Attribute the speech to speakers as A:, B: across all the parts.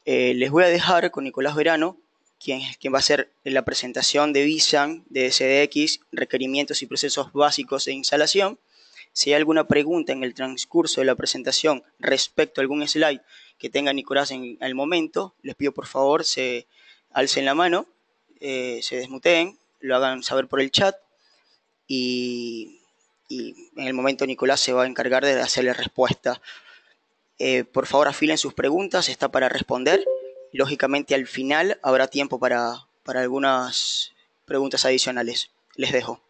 A: Les voy a dejar con Nicolás Verano, quien va a hacer la presentación de Visan, de SDX, requerimientos y procesos básicos de instalación. Si hay alguna pregunta en el transcurso de la presentación respecto a algún slide que tenga Nicolás en el momento, les pido por favor se alcen la mano, se desmuteen, lo hagan saber por el chat y en el momento Nicolás se va a encargar de hacerle respuesta. Por favor afilen sus preguntas, está para responder. Lógicamente al final habrá tiempo para algunas preguntas adicionales. Les dejo.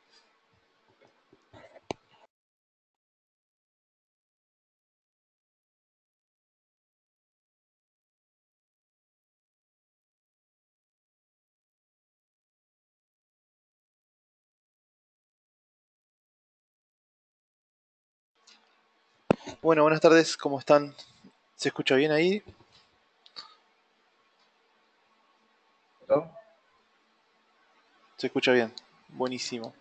B: Bueno, buenas tardes, ¿cómo están? ¿Se escucha bien ahí?
C: ¿No?
B: Se escucha bien, buenísimo.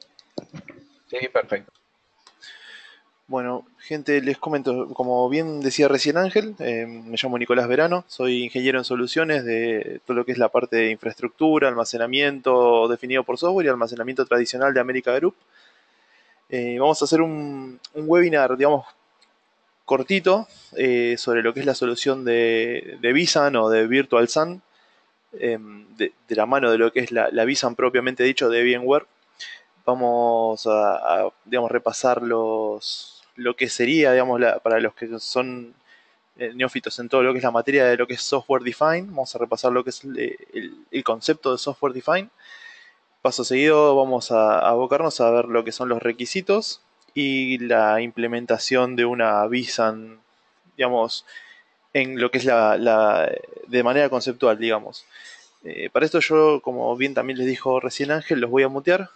C: Sí, perfecto.
B: Bueno, gente, les comento, como bien decía recién Ángel, me llamo Nicolás Verano, soy ingeniero en soluciones de todo lo que es la parte de infraestructura, almacenamiento definido por software y almacenamiento tradicional de América Group. Vamos a hacer un webinar, digamos, cortito sobre lo que es la solución de vSAN o de Virtual SAN, de la mano de lo que es la vSAN propiamente dicho de VMware. Vamos a, digamos, repasar lo que sería, digamos, para los que son neófitos en todo lo que es la materia de lo que es software defined. Vamos a repasar lo que es el concepto de software defined. Paso seguido vamos a abocarnos a ver lo que son los requisitos y la implementación de una vSAN, digamos, en lo que es de manera conceptual, digamos. Para esto yo, como bien también les dijo recién Ángel, los voy a mutear.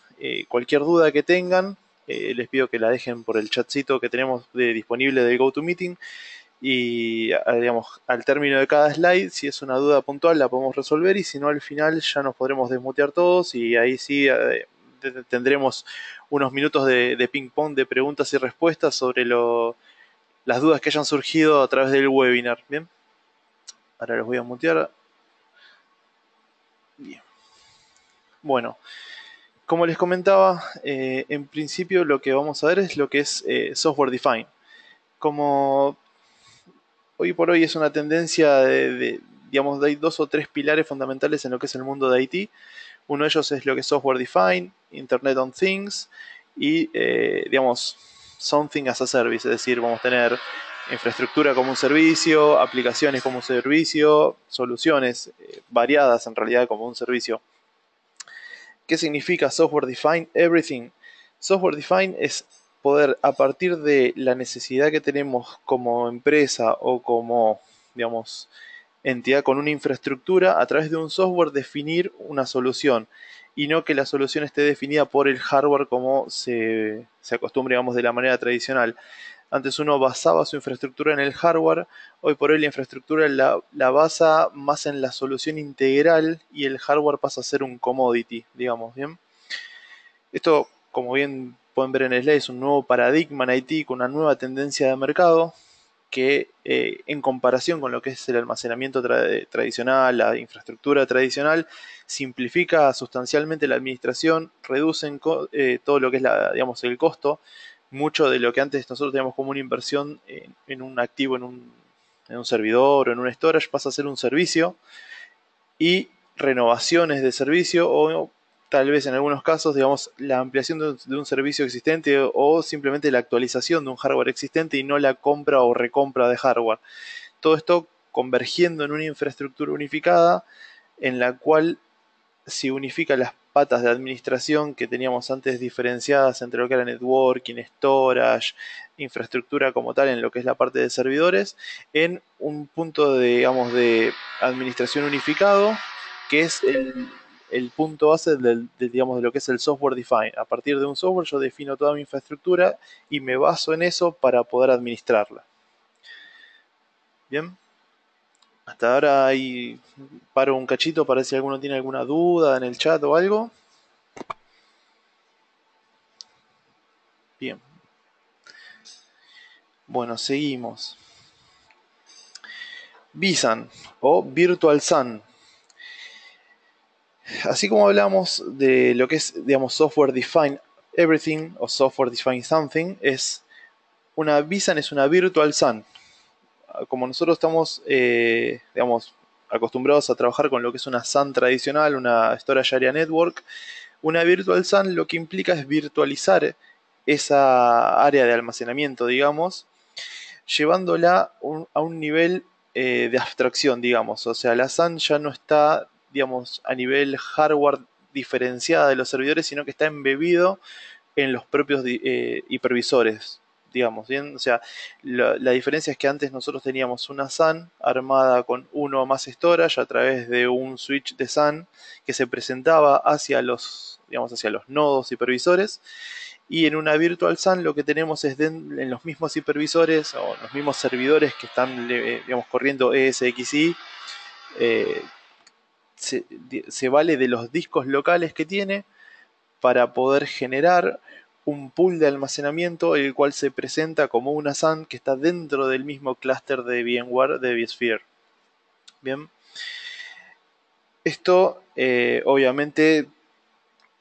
B: Cualquier duda que tengan, les pido que la dejen por el chatcito que tenemos disponible de GoToMeeting. Y digamos, al término de cada slide, si es una duda puntual, la podemos resolver. Y si no, al final ya nos podremos desmutear todos. Y ahí sí tendremos unos minutos de ping-pong de preguntas y respuestas sobre las dudas que hayan surgido a través del webinar. Bien, ahora los voy a mutear. Bien. Bueno, como les comentaba, en principio lo que vamos a ver es lo que es software defined. Como hoy por hoy es una tendencia digamos, hay dos o tres pilares fundamentales en lo que es el mundo de IT. Uno de ellos es lo que es software defined, Internet on Things y, digamos, something as a service, es decir, vamos a tener infraestructura como un servicio, aplicaciones como un servicio, soluciones variadas en realidad como un servicio. ¿Qué significa Software Defined Everything? Software Defined es poder, a partir de la necesidad que tenemos como empresa o como, digamos, entidad con una infraestructura, a través de un software definir una solución y no que la solución esté definida por el hardware como se acostumbra, digamos, de la manera tradicional. Antes uno basaba su infraestructura en el hardware, hoy por hoy la infraestructura la basa más en la solución integral y el hardware pasa a ser un commodity, digamos, ¿bien? Esto, como bien pueden ver en el slide, es un nuevo paradigma en IT con una nueva tendencia de mercado que en comparación con lo que es el almacenamiento tradicional, la infraestructura tradicional, simplifica sustancialmente la administración, reduce todo lo que es digamos, el costo. Mucho de lo que antes nosotros teníamos como una inversión en un activo, en un servidor o en un storage, pasa a ser un servicio y renovaciones de servicio o tal vez en algunos casos, digamos, la ampliación de un servicio existente o simplemente la actualización de un hardware existente y no la compra o recompra de hardware. Todo esto convergiendo en una infraestructura unificada en la cual se unifica las patas de administración que teníamos antes diferenciadas entre lo que era networking, storage, infraestructura como tal en lo que es la parte de servidores, en un punto de, digamos, de administración unificado que es el punto base digamos, de lo que es el software defined. A partir de un software yo defino toda mi infraestructura y me baso en eso para poder administrarla. Bien. Hasta ahora ahí paro un cachito para si alguno tiene alguna duda en el chat o algo. Bien. Bueno, seguimos. vSAN o Virtual SAN. Así como hablamos de lo que es, digamos, Software Defined Everything o Software Defined Something, una vSAN es una Virtual SAN. Como nosotros estamos, digamos, acostumbrados a trabajar con lo que es una SAN tradicional, una Storage Area Network, una Virtual SAN lo que implica es virtualizar esa área de almacenamiento, digamos, llevándola a un nivel de abstracción, digamos. O sea, la SAN ya no está, digamos, a nivel hardware diferenciada de los servidores, sino que está embebido en los propios hipervisores, digamos, ¿bien? O sea, la diferencia es que antes nosotros teníamos una SAN armada con uno o más storage a través de un switch de SAN que se presentaba hacia los, digamos, hacia los nodos hipervisores. Y en una Virtual SAN lo que tenemos es en los mismos hipervisores o los mismos servidores que están, digamos, corriendo ESXi, eh, se vale de los discos locales que tiene para poder generar un pool de almacenamiento el cual se presenta como una SAN que está dentro del mismo clúster de VMware de vSphere. Bien, esto obviamente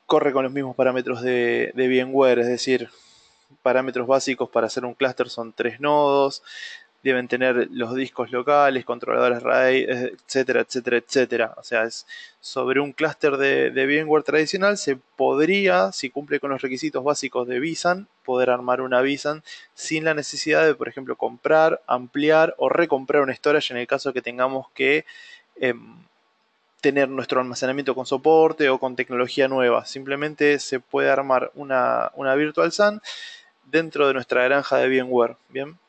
B: corre con los mismos parámetros de VMware, es decir, parámetros básicos para hacer un clúster son 3 nodos, deben tener los discos locales, controladores RAID, etcétera, etcétera, etcétera. O sea, es sobre un clúster de VMware tradicional se podría, si cumple con los requisitos básicos de vSAN, poder armar una vSAN sin la necesidad de, por ejemplo, comprar, ampliar o recomprar un storage en el caso que tengamos que tener nuestro almacenamiento con soporte o con tecnología nueva. Simplemente se puede armar una Virtual SAN dentro de nuestra granja de VMware. Bien.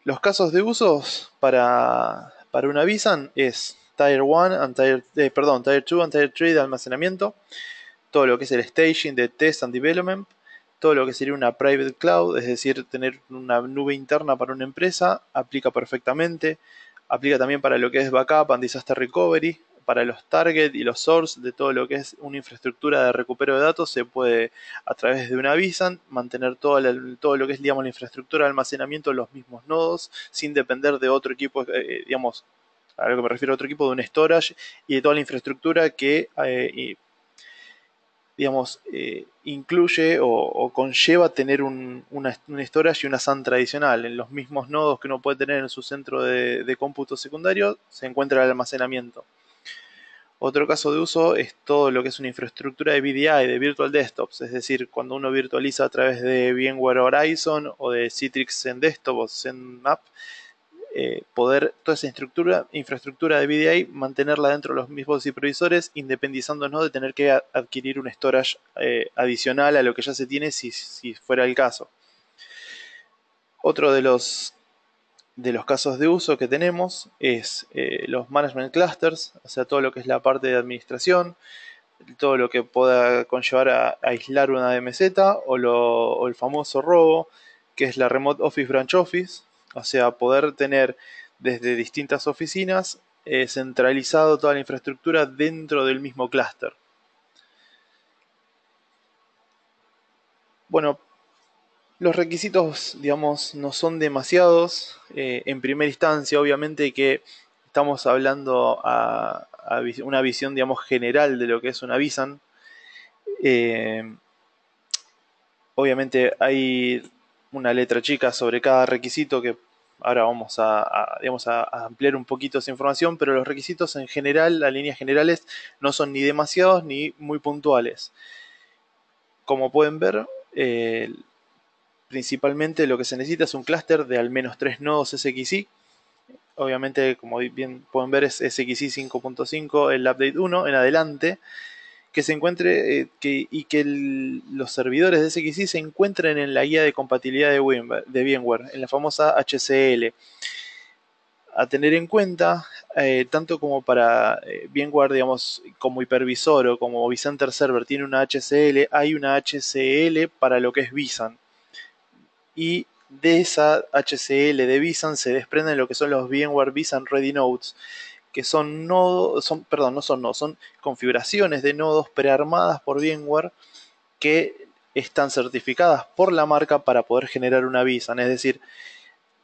B: Los casos de usos para una vSAN es Tier 1 and Tier 2 and Tier 3 de almacenamiento, todo lo que es el staging de test and development, todo lo que sería una private cloud, es decir, tener una nube interna para una empresa, aplica perfectamente. Aplica también para lo que es backup and disaster recovery, para los target y los source de todo lo que es una infraestructura de recupero de datos. Se puede, a través de una vSAN, mantener todo lo que es, digamos, la infraestructura de almacenamiento en los mismos nodos, sin depender de otro equipo, digamos, a lo que me refiero a otro equipo, de un storage y de toda la infraestructura que digamos, incluye o conlleva tener un storage y una SAN tradicional. En los mismos nodos que uno puede tener en su centro de cómputo secundario se encuentra el almacenamiento. Otro caso de uso es todo lo que es una infraestructura de VDI, de Virtual Desktops, es decir, cuando uno virtualiza a través de VMware Horizon o de Citrix ZenDesktop o ZenMap, poder toda esa infraestructura de VDI mantenerla dentro de los mismos hipervisores, independizándonos de tener que adquirir un storage adicional a lo que ya se tiene si fuera el caso. Otro de los casos de uso que tenemos es los management clusters, o sea, todo lo que es la parte de administración, todo lo que pueda conllevar a aislar una DMZ o el famoso robo, que es la Remote Office Branch Office, o sea, poder tener desde distintas oficinas centralizado toda la infraestructura dentro del mismo clúster. Bueno, los requisitos, digamos, no son demasiados. En primera instancia, obviamente que estamos hablando a una visión, digamos, general de lo que es una vSAN. Obviamente hay una letra chica sobre cada requisito que ahora vamos digamos, a ampliar un poquito esa información, pero los requisitos en general, las líneas generales, no son ni demasiados ni muy puntuales. Como pueden ver, principalmente lo que se necesita es un clúster de al menos 3 nodos SXI. Obviamente, como bien pueden ver, es SXI 5.5 el update 1 en adelante, que se encuentre y que los servidores de SXI se encuentren en la guía de compatibilidad de VMware, en la famosa HCL. A tener en cuenta, tanto como para VMware, digamos, como hipervisor o como vCenter Server tiene una HCL, hay una HCL para lo que es vSAN. Y de esa HCL de vSAN se desprenden lo que son los VMware vSAN Ready Nodes, que son nodos, son configuraciones de nodos prearmadas por VMware que están certificadas por la marca para poder generar una vSAN. Es decir,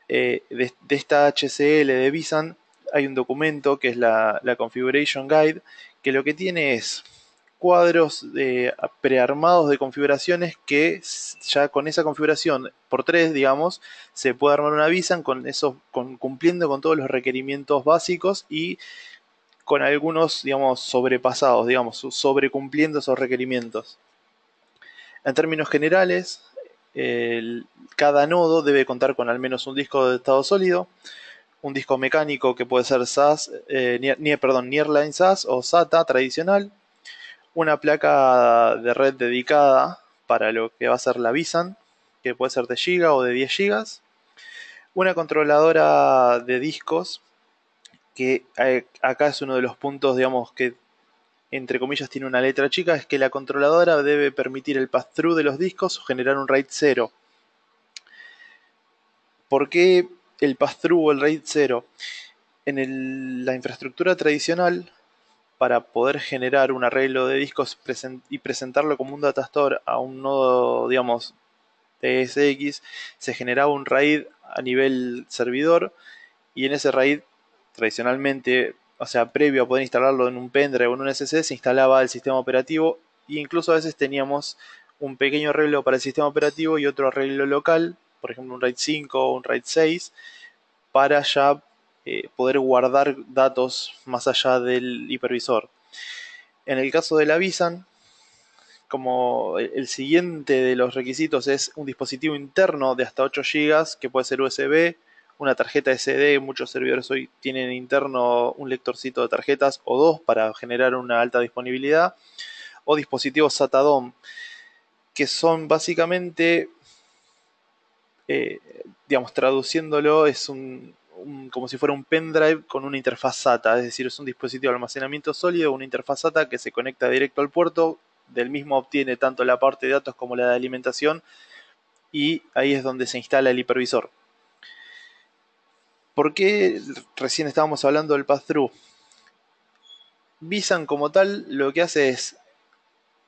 B: de esta HCL de Visan hay un documento que es la Configuration Guide, que lo que tiene es cuadros prearmados de configuraciones que ya con esa configuración por 3, digamos, se puede armar una Visan cumpliendo con todos los requerimientos básicos y con algunos, digamos, sobrepasados, digamos, sobrecumpliendo esos requerimientos. En términos generales, cada nodo debe contar con al menos un disco de estado sólido, un disco mecánico que puede ser SAS, Nearline SAS o SATA tradicional, una placa de red dedicada para lo que va a ser la Visan, que puede ser de GB o de 10 GB, una controladora de discos, que acá es uno de los puntos, digamos, que entre comillas tiene una letra chica, es que la controladora debe permitir el pass-through de los discos o generar un RAID 0. ¿Por qué el pass-through o el RAID 0? En la infraestructura tradicional, para poder generar un arreglo de discos y presentarlo como un datastore a un nodo, digamos, TSX, se generaba un RAID a nivel servidor, y en ese RAID, tradicionalmente, o sea, previo a poder instalarlo en un pendrive o en un SSD, se instalaba el sistema operativo, e incluso a veces teníamos un pequeño arreglo para el sistema operativo y otro arreglo local, por ejemplo un RAID 5 o un RAID 6, para ya poder guardar datos más allá del hipervisor. En el caso de la Visan, como el siguiente de los requisitos es un dispositivo interno de hasta 8 GB, que puede ser USB, una tarjeta SD, muchos servidores hoy tienen interno un lectorcito de tarjetas o dos para generar una alta disponibilidad, o dispositivos SATA DOM, que son básicamente, digamos, traduciéndolo, es como si fuera un pendrive con una interfaz SATA, es decir, es un dispositivo de almacenamiento sólido, una interfaz SATA que se conecta directo al puerto, del mismo obtiene tanto la parte de datos como la de alimentación, y ahí es donde se instala el hipervisor. ¿Por qué recién estábamos hablando del pass-through? Visan como tal lo que hace es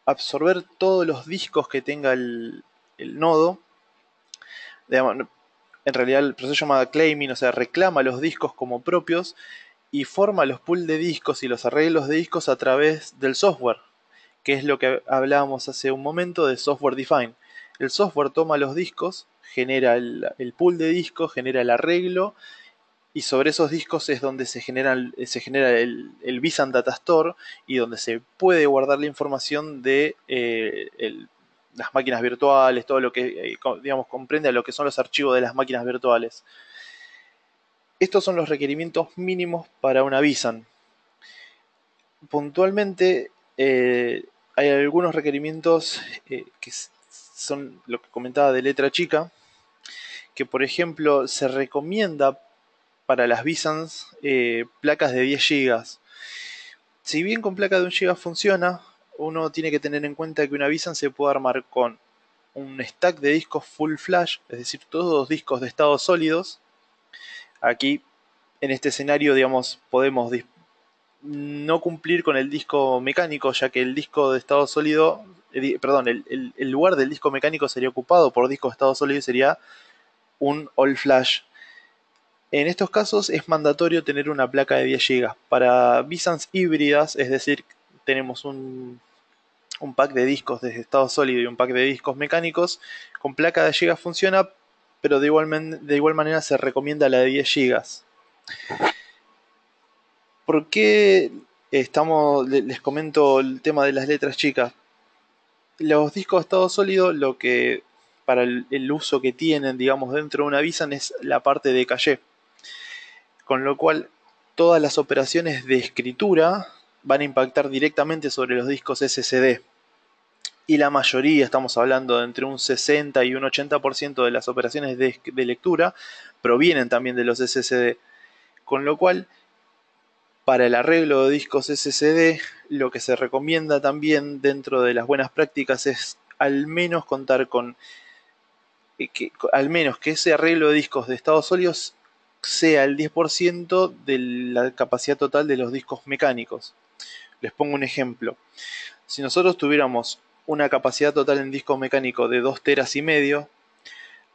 B: absorber todos los discos que tenga el nodo. Digamos, en realidad el proceso se llama claiming, o sea, reclama los discos como propios y forma los pools de discos y los arreglos de discos a través del software, que es lo que hablábamos hace un momento de software defined. El software toma los discos, genera el pool de discos, genera el arreglo, y sobre esos discos es donde se genera el Visan Data Store, y donde se puede guardar la información de las máquinas virtuales, todo lo que digamos comprende a lo que son los archivos de las máquinas virtuales. Estos son los requerimientos mínimos para una Visan. Puntualmente hay algunos requerimientos que son lo que comentaba de letra chica, que por ejemplo se recomienda para las Visans placas de 10 GB. Si bien con placa de 1 GB funciona, uno tiene que tener en cuenta que una Visan se puede armar con un stack de discos full flash, es decir, todos discos de estado sólidos. Aquí, en este escenario, digamos, podemos no cumplir con el disco mecánico, ya que el disco de estado sólido, perdón, el lugar del disco mecánico sería ocupado por disco de estado sólido y sería un all flash. En estos casos es mandatorio tener una placa de 10 GB. Para Visans híbridas, es decir, tenemos un pack de discos de estado sólido y un pack de discos mecánicos, con placa de GB funciona, pero de igual manera se recomienda la de 10 GB. ¿Por qué les comento el tema de las letras chicas? Los discos de estado sólido, lo que para el uso que tienen, digamos, dentro de una Visan es la parte de caché. Con lo cual, todas las operaciones de escritura van a impactar directamente sobre los discos SSD. Y la mayoría, estamos hablando de entre un 60 y un 80% de las operaciones de lectura, provienen también de los SSD. Con lo cual, para el arreglo de discos SSD, lo que se recomienda también dentro de las buenas prácticas es al menos contar con al menos que ese arreglo de discos de estado sólidos sea el 10% de la capacidad total de los discos mecánicos. Les pongo un ejemplo. Si nosotros tuviéramos una capacidad total en disco mecánico de 2 teras y medio,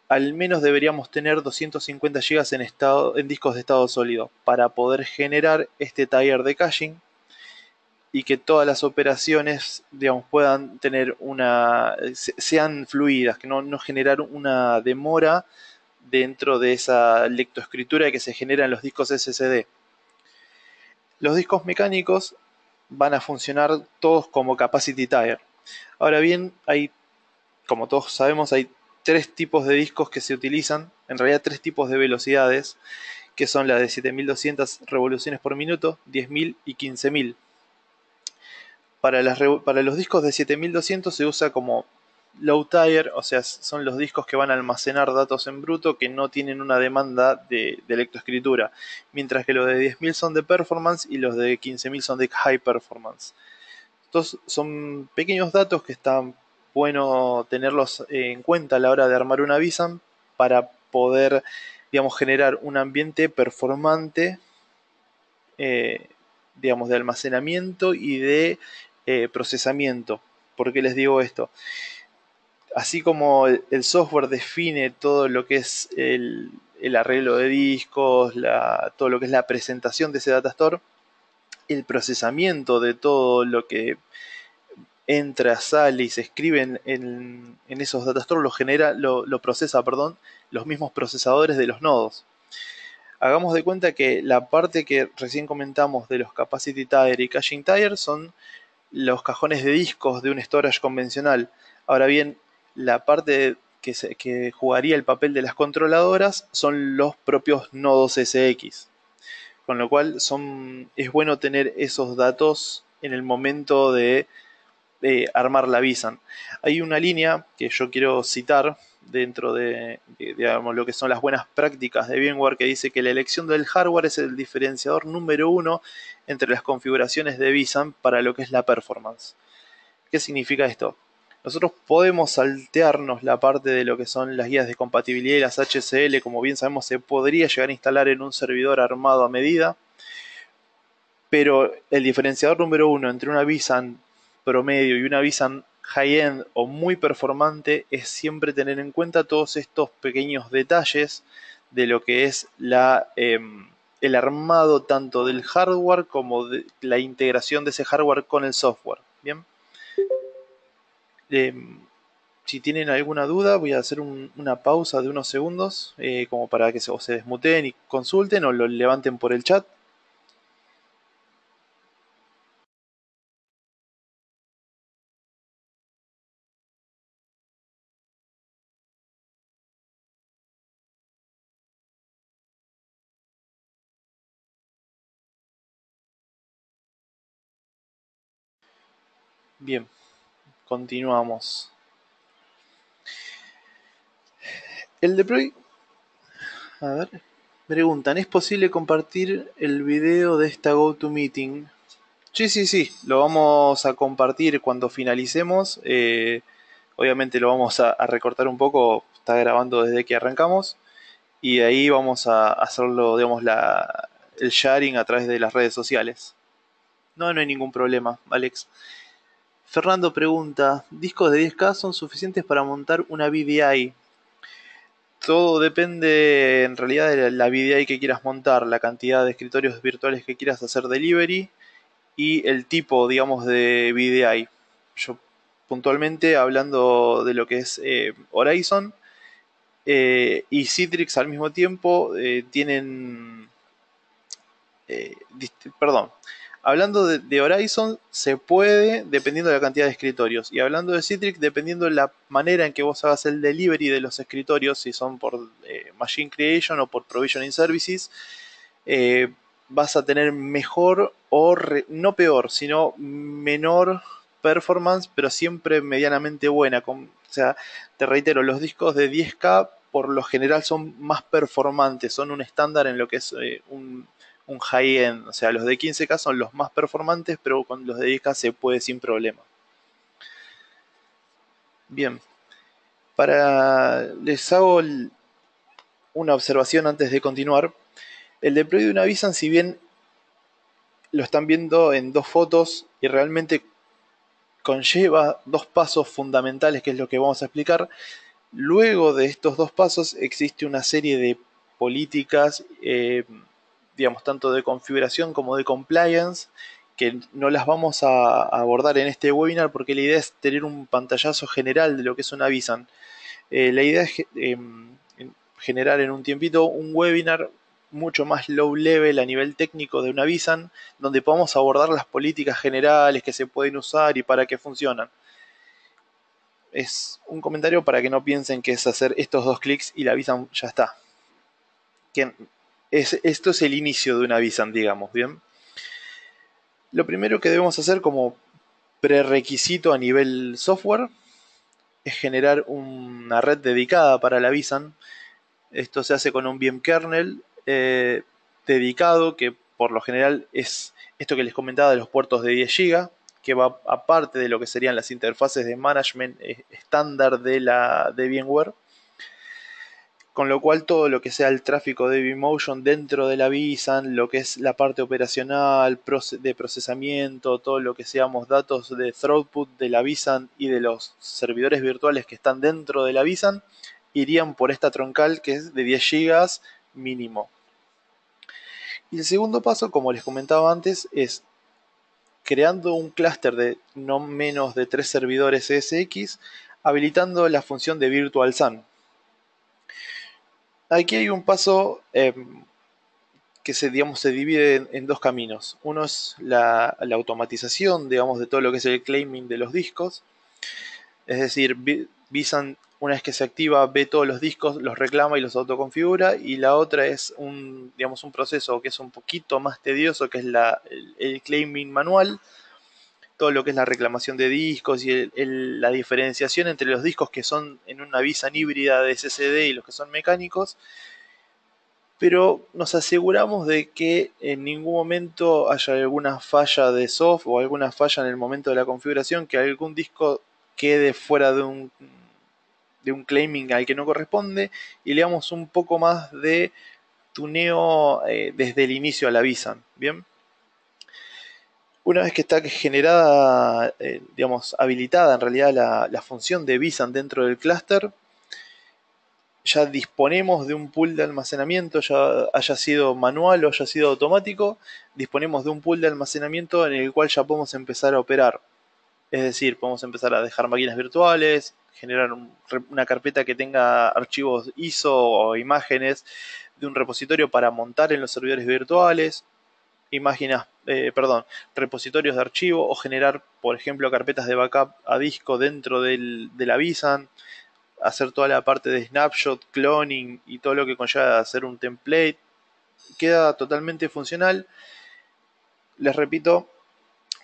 B: al menos deberíamos tener 250 GB en discos de estado sólido para poder generar este tier de caching y que todas las operaciones, digamos, puedan tener sean fluidas, que no generar una demora dentro de esa lectoescritura que se genera en los discos SSD. Los discos mecánicos van a funcionar todos como capacity tier. Ahora bien, como todos sabemos, hay tres tipos de discos que se utilizan, en realidad tres tipos de velocidades, que son la de 7200 revoluciones por minuto, 10.000 y 15.000. Para los discos de 7200 se usa como low tier, o sea, son los discos que van a almacenar datos en bruto que no tienen una demanda de lectoescritura, mientras que los de 10.000 son de performance y los de 15.000 son de high performance. Estos son pequeños datos que están bueno tenerlos en cuenta a la hora de armar una VSAM para poder, digamos, generar un ambiente performante, digamos, de almacenamiento y de procesamiento. ¿Por qué les digo esto? Así como el software define todo lo que es el arreglo de discos, todo lo que es la presentación de ese datastore, el procesamiento de todo lo que entra, sale y se escribe en esos datastores lo procesa, los mismos procesadores de los nodos. Hagamos de cuenta que la parte que recién comentamos de los capacity tier y caching tier son los cajones de discos de un storage convencional. Ahora bien, la parte que jugaría el papel de las controladoras son los propios nodos SX. Con lo cual es bueno tener esos datos en el momento de armar la VSAN. Hay una línea que yo quiero citar dentro de, digamos, lo que son las buenas prácticas de VMware, que dice que la elección del hardware es el diferenciador número uno entre las configuraciones de VSAN para lo que es la performance. ¿Qué significa esto? Nosotros podemos saltearnos la parte de lo que son las guías de compatibilidad y las HCL, como bien sabemos, se podría llegar a instalar en un servidor armado a medida, pero el diferenciador número uno entre una VSAN promedio y una VSAN high-end o muy performante es siempre tener en cuenta todos estos pequeños detalles de lo que es el armado tanto del hardware como de la integración de ese hardware con el software. Bien. Si tienen alguna duda, voy a hacer una pausa de unos segundos como para que se desmuteen y consulten o lo levanten por el chat. Bien, continuamos. El deploy. A ver. Preguntan, ¿es posible compartir el video de esta GoToMeeting? Sí, lo vamos a compartir cuando finalicemos. Obviamente lo vamos a recortar un poco, está grabando desde que arrancamos. Y de ahí vamos a hacerlo, digamos, el sharing a través de las redes sociales. No hay ningún problema, Alex. Fernando pregunta, ¿discos de 10K son suficientes para montar una VDI? Todo depende en realidad de la VDI que quieras montar, la cantidad de escritorios virtuales que quieras hacer delivery y el tipo, digamos, de VDI. Yo puntualmente hablando de lo que es Horizon y Citrix al mismo tiempo tienen... perdón. Hablando de Horizon, se puede dependiendo de la cantidad de escritorios. Y hablando de Citrix, dependiendo de la manera en que vos hagas el delivery de los escritorios, si son por Machine Creation o por Provisioning Services, vas a tener mejor o no peor, sino menor performance, pero siempre medianamente buena. O sea, te reitero, los discos de 10K por lo general son más performantes, son un estándar en lo que es un high-end. O sea, los de 15K son los más performantes, pero con los de 10K se puede sin problema. Bien. Les hago una observación antes de continuar. El deploy de una VSAN, si bien lo están viendo en dos fotos y realmente conlleva dos pasos fundamentales, que es lo que vamos a explicar, Luego de estos dos pasos existe una serie de políticas, digamos, tanto de configuración como de compliance, que no las vamos a abordar en este webinar porque la idea es tener un pantallazo general de lo que es una vSAN. La idea es generar en un tiempito un webinar mucho más low level a nivel técnico de una vSAN, donde podamos abordar las políticas generales que se pueden usar y para qué funcionan. Es un comentario para que no piensen que es hacer estos dos clics y la vSAN ya está. Esto es el inicio de una vSAN, digamos, ¿bien? Lo primero que debemos hacer como prerequisito a nivel software es generar una red dedicada para la vSAN. Esto se hace con un VM kernel dedicado, que por lo general es esto que les comentaba de los puertos de 10 GB, que va aparte de lo que serían las interfaces de management estándar de VMware. Con lo cual todo lo que sea el tráfico de vMotion dentro de la vSAN, lo que es la parte operacional, de procesamiento, todo lo que seamos datos de throughput de la vSAN y de los servidores virtuales que están dentro de la vSAN, irían por esta troncal que es de 10 GB mínimo. Y el segundo paso, como les comentaba antes, es creando un clúster de no menos de 3 servidores ESX, habilitando la función de Virtual SAN. Aquí hay un paso que se divide en dos caminos. Uno es la automatización, digamos, de todo lo que es el claiming de los discos. Es decir, vSAN, una vez que se activa, ve todos los discos, los reclama y los autoconfigura. Y la otra es un proceso que es un poquito más tedioso, que es el claiming manual. Todo lo que es la reclamación de discos y la diferenciación entre los discos que son en una vSAN híbrida de SSD y los que son mecánicos. Pero nos aseguramos de que en ningún momento haya alguna falla de software o alguna falla en el momento de la configuración, que algún disco quede fuera de un claiming al que no corresponde, y le damos un poco más de tuneo desde el inicio a la vSAN. Bien, una vez que está generada, habilitada en realidad la función de vSAN dentro del clúster, ya disponemos de un pool de almacenamiento, ya haya sido manual o haya sido automático, disponemos de un pool de almacenamiento en el cual ya podemos empezar a operar. Es decir, podemos empezar a dejar máquinas virtuales, generar una carpeta que tenga archivos ISO o imágenes de un repositorio para montar en los servidores virtuales, repositorios de archivo, o generar, por ejemplo, carpetas de backup a disco dentro de la vSAN, hacer toda la parte de snapshot, cloning y todo lo que conlleva hacer un template. Queda totalmente funcional. Les repito,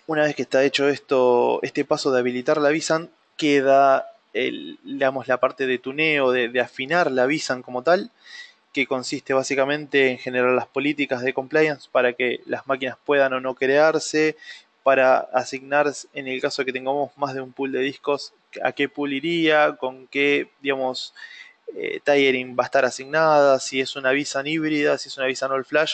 B: una vez que está hecho este paso de habilitar la vSAN, queda la parte de tuneo, de afinar la vSAN como tal, que consiste básicamente en generar las políticas de compliance para que las máquinas puedan o no crearse, para asignar, en el caso de que tengamos más de un pool de discos, a qué pool iría, con qué, tiering va a estar asignada, si es una vSAN híbrida, si es una vSAN all flash,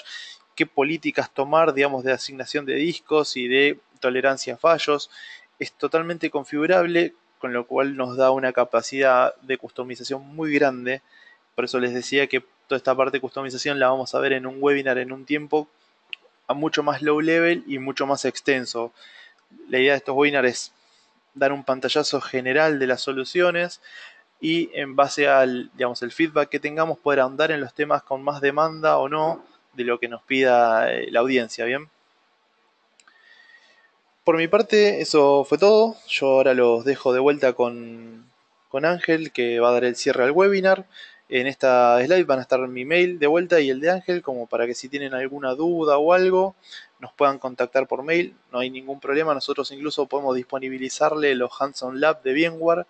B: qué políticas tomar, de asignación de discos y de tolerancia a fallos. Es totalmente configurable, con lo cual nos da una capacidad de customización muy grande. Por eso les decía que toda esta parte de customización la vamos a ver en un webinar en un tiempo a mucho más low level y mucho más extenso. La idea de estos webinars es dar un pantallazo general de las soluciones y en base al el feedback que tengamos poder ahondar en los temas con más demanda o no de lo que nos pida la audiencia. Bien, por mi parte eso fue todo. Yo ahora los dejo de vuelta con Ángel, que va a dar el cierre al webinar. En esta slide van a estar mi mail de vuelta y el de Ángel, como para que si tienen alguna duda o algo nos puedan contactar por mail. No hay ningún problema, nosotros incluso podemos disponibilizarle los Hands-on Lab de VMware,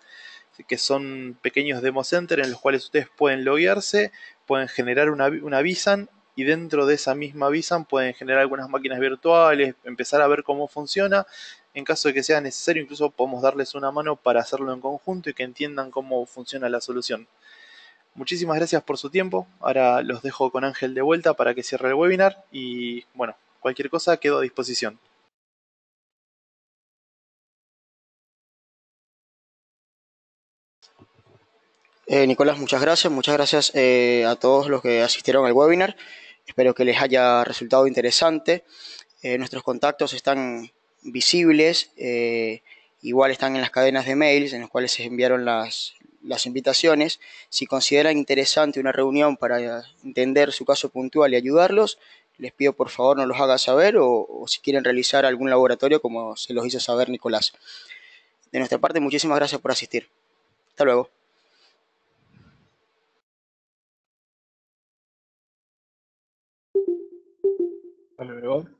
B: que son pequeños demo center en los cuales ustedes pueden loguearse, pueden generar una vSAN, y dentro de esa misma vSAN pueden generar algunas máquinas virtuales, empezar a ver cómo funciona. En caso de que sea necesario, incluso podemos darles una mano para hacerlo en conjunto y que entiendan cómo funciona la solución. Muchísimas gracias por su tiempo. Ahora los dejo con Ángel de vuelta para que cierre el webinar y bueno, cualquier cosa quedo a disposición.
A: Nicolás, muchas gracias a todos los que asistieron al webinar. Espero que les haya resultado interesante. Nuestros contactos están visibles, igual están en las cadenas de mails en las cuales se enviaron las invitaciones. Si consideran interesante una reunión para entender su caso puntual y ayudarlos, les pido por favor nos los haga saber o si quieren realizar algún laboratorio como se los hizo saber Nicolás. De nuestra parte, muchísimas gracias por asistir. Hasta luego.
C: Hasta luego.